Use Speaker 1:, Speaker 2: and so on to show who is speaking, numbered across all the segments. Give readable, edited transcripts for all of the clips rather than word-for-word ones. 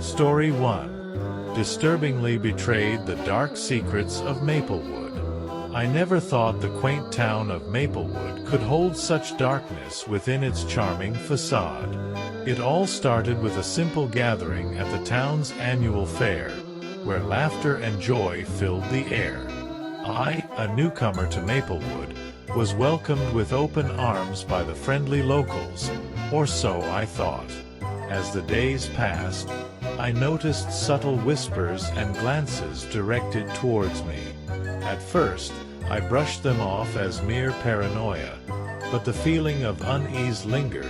Speaker 1: Story 1. Disturbingly betrayed the dark secrets of Maplewood. I never thought the quaint town of Maplewood could hold such darkness within its charming facade. It all started with a simple gathering at the town's annual fair, where laughter and joy filled the air. I, a newcomer to Maplewood, was welcomed with open arms by the friendly locals, or so I thought. As the days passed, I noticed subtle whispers and glances directed towards me. At first, I brushed them off as mere paranoia, but the feeling of unease lingered,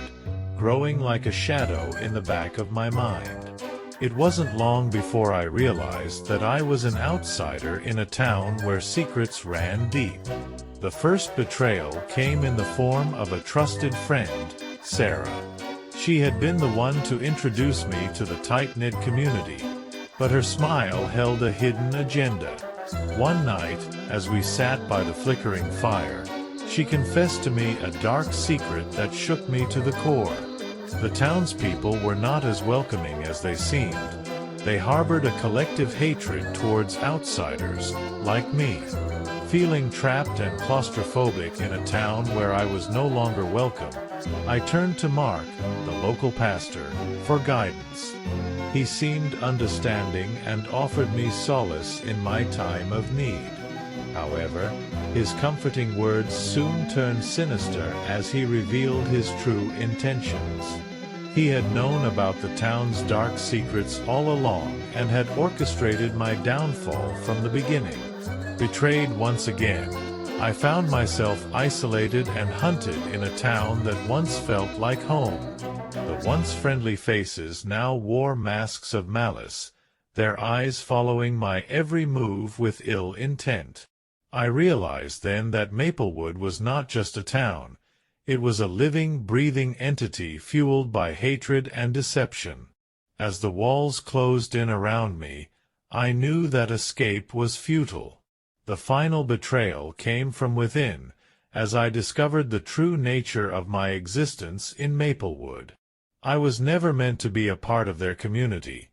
Speaker 1: growing like a shadow in the back of my mind. It wasn't long before I realized that I was an outsider in a town where secrets ran deep. The first betrayal came in the form of a trusted friend, Sarah. She had been the one to introduce me to the tight-knit community, but her smile held a hidden agenda. One night, as we sat by the flickering fire, she confessed to me a dark secret that shook me to the core. The townspeople were not as welcoming as they seemed. They harbored a collective hatred towards outsiders, like me. Feeling trapped and claustrophobic in a town where I was no longer welcome, I turned to Mark, the local pastor, for guidance. He seemed understanding and offered me solace in my time of need. However, his comforting words soon turned sinister as he revealed his true intentions. He had known about the town's dark secrets all along and had orchestrated my downfall from the beginning. Betrayed once again, I found myself isolated and hunted in a town that once felt like home. The once friendly faces now wore masks of malice, their eyes following my every move with ill intent. I realized then that Maplewood was not just a town. It was a living, breathing entity fueled by hatred and deception. As the walls closed in around me, I knew that escape was futile. The final betrayal came from within, as I discovered the true nature of my existence in Maplewood. I was never meant to be a part of their community.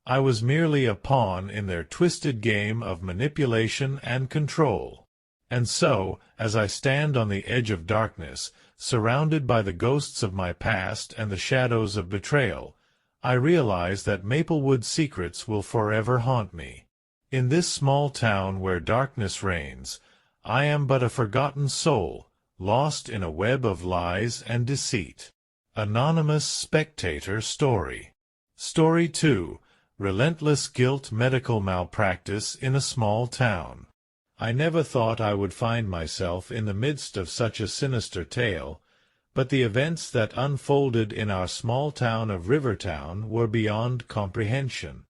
Speaker 1: I was merely a pawn in their twisted game of manipulation and control. And so, as I stand on the edge of darkness, surrounded by the ghosts of my past and the shadows of betrayal, I realize that Maplewood's secrets will forever haunt me. In this small town where darkness reigns, I am but a forgotten soul, lost in a web of lies and deceit. Anonymous Spectator Story. Story 2. Relentless Guilt Medical Malpractice in a Small Town. I never thought I would find myself in the midst of such a sinister tale, but the events that unfolded in our small town of Rivertown were beyond comprehension.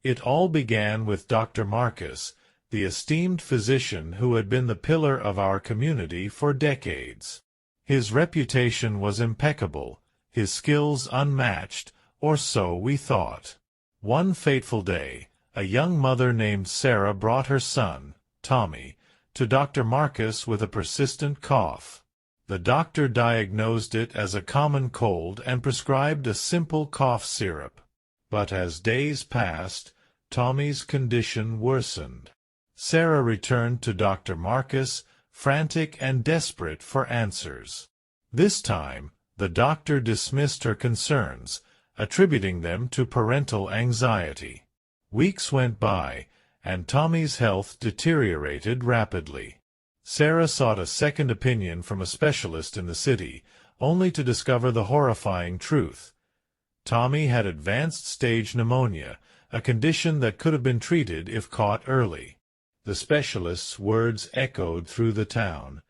Speaker 1: It all began with Dr. Marcus, the esteemed physician who had been the pillar of our community for decades. His reputation was impeccable, his skills unmatched, or so we thought. One fateful day, a young mother named Sarah brought her son, Tommy, to Dr. Marcus with a persistent cough. The doctor diagnosed it as a common cold and prescribed a simple cough syrup. But as days passed, Tommy's condition worsened. Sarah returned to Dr. Marcus, frantic and desperate for answers. This time, the doctor dismissed her concerns, attributing them to parental anxiety. Weeks went by, and Tommy's health deteriorated rapidly. Sarah sought a second opinion from a specialist in the city, only to discover the horrifying truth. Tommy had advanced-stage pneumonia, a condition that could have been treated if caught early. The specialist's words echoed through the town,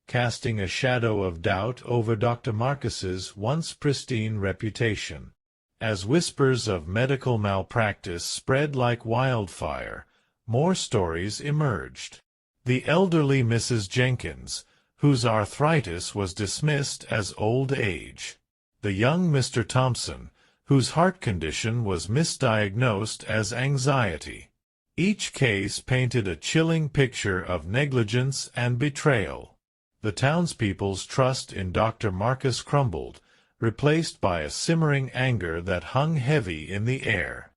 Speaker 1: casting a shadow of doubt over Dr. Marcus's once pristine reputation. As whispers of medical malpractice spread like wildfire, more stories emerged. The elderly Mrs. Jenkins, whose arthritis was dismissed as old age. The young Mr. Thompson, whose heart condition was misdiagnosed as anxiety. Each case painted a chilling picture of negligence and betrayal. The townspeople's trust in Dr. Marcus crumbled, replaced by a simmering anger that hung heavy in the air.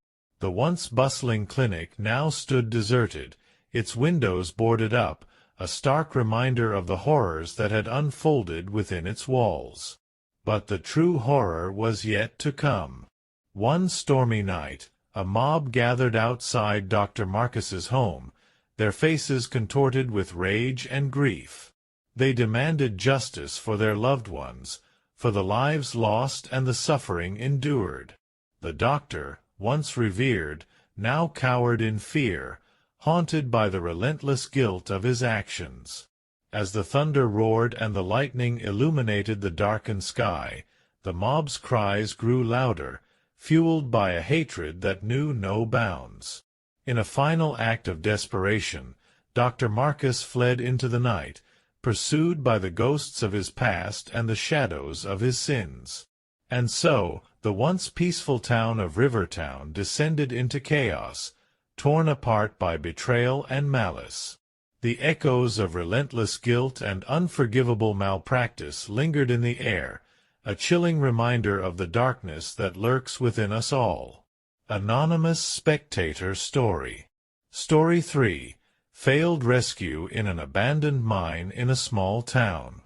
Speaker 1: The once bustling clinic now stood deserted, its windows boarded up, a stark reminder of the horrors that had unfolded within its walls. But the true horror was yet to come. One stormy night, a mob gathered outside Dr. Marcus's home, their faces contorted with rage and grief. They demanded justice for their loved ones, for the lives lost and the suffering endured. The doctor, once revered, now cowered in fear, haunted by the relentless guilt of his actions. As the thunder roared and the lightning illuminated the darkened sky, the mob's cries grew louder, fueled by a hatred that knew no bounds. In a final act of desperation, Dr. Marcus fled into the night, pursued by the ghosts of his past and the shadows of his sins. And so, the once peaceful town of Rivertown descended into chaos, torn apart by betrayal and malice. The echoes of relentless guilt and unforgivable malpractice lingered in the air, a chilling reminder of the darkness that lurks within us all. Anonymous Spectator Story. Story 3. Failed Rescue in an Abandoned Mine in a Small Town.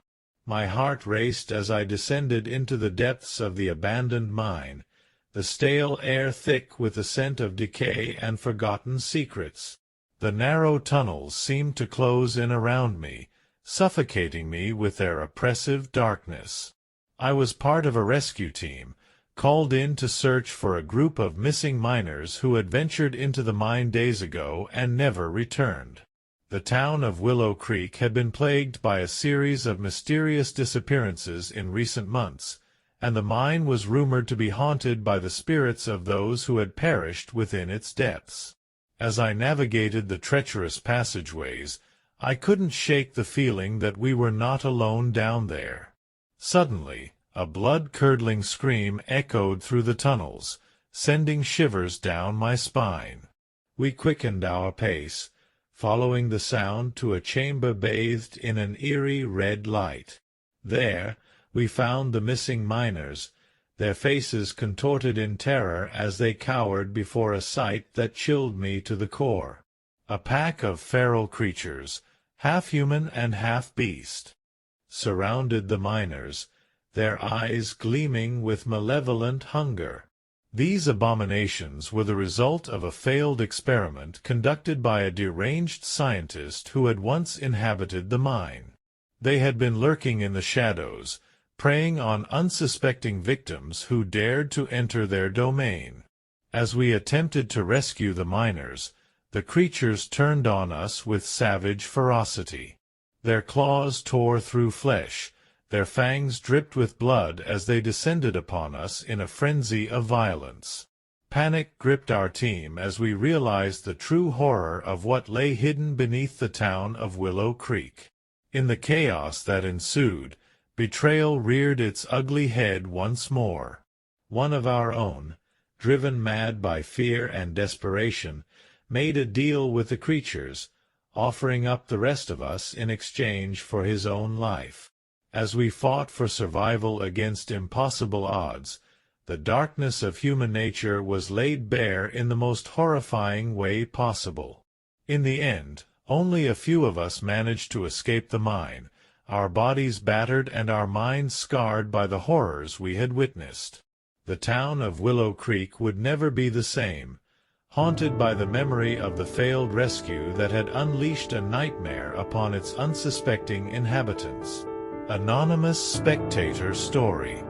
Speaker 1: My heart raced as I descended into the depths of the abandoned mine, the stale air thick with the scent of decay and forgotten secrets. The narrow tunnels seemed to close in around me, suffocating me with their oppressive darkness. I was part of a rescue team, called in to search for a group of missing miners who had ventured into the mine days ago and never returned. The town of Willow Creek had been plagued by a series of mysterious disappearances in recent months, and the mine was rumored to be haunted by the spirits of those who had perished within its depths. As I navigated the treacherous passageways, I couldn't shake the feeling that we were not alone down there. Suddenly, a blood-curdling scream echoed through the tunnels, sending shivers down my spine. We quickened our pace, following the sound to a chamber bathed in an eerie red light. There, we found the missing miners, their faces contorted in terror as they cowered before a sight that chilled me to the core. A pack of feral creatures, half human and half beast, surrounded the miners, their eyes gleaming with malevolent hunger. These abominations were the result of a failed experiment conducted by a deranged scientist who had once inhabited the mine. They had been lurking in the shadows, preying on unsuspecting victims who dared to enter their domain. As we attempted to rescue the miners, the creatures turned on us with savage ferocity. Their claws tore through flesh, their fangs dripped with blood as they descended upon us in a frenzy of violence. Panic gripped our team as we realized the true horror of what lay hidden beneath the town of Willow Creek. In the chaos that ensued, betrayal reared its ugly head once more. One of our own, driven mad by fear and desperation, made a deal with the creatures, offering up the rest of us in exchange for his own life. As we fought for survival against impossible odds, the darkness of human nature was laid bare in the most horrifying way possible. In the end, only a few of us managed to escape the mine, our bodies battered and our minds scarred by the horrors we had witnessed. The town of Willow Creek would never be the same, haunted by the memory of the failed rescue that had unleashed a nightmare upon its unsuspecting inhabitants. Anonymous Spectator Story.